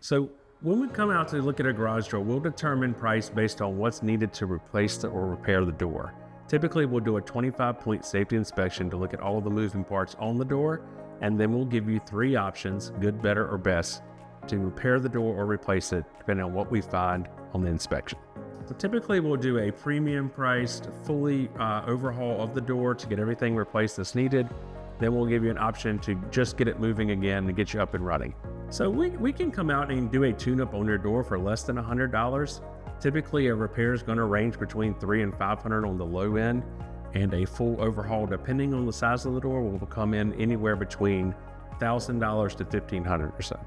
So when we come out to look at a garage door, we'll determine price based on what's needed to replace or repair the door. Typically, we'll do a 25-point safety inspection to look at all of the moving parts on the door, and then we'll give you 3 options, good, better, or best, to repair the door or replace it, depending on what we find on the inspection. So typically, we'll do a premium priced, fully overhaul of the door to get everything replaced that's needed. Then we'll give you an option to just get it moving again and get you up and running. So we can come out and do a tune-up on your door for less than $100. Typically, a repair is going to range between $300 and $500 on the low end, and a full overhaul, depending on the size of the door, will come in anywhere between $1,000 to $1,500 or so.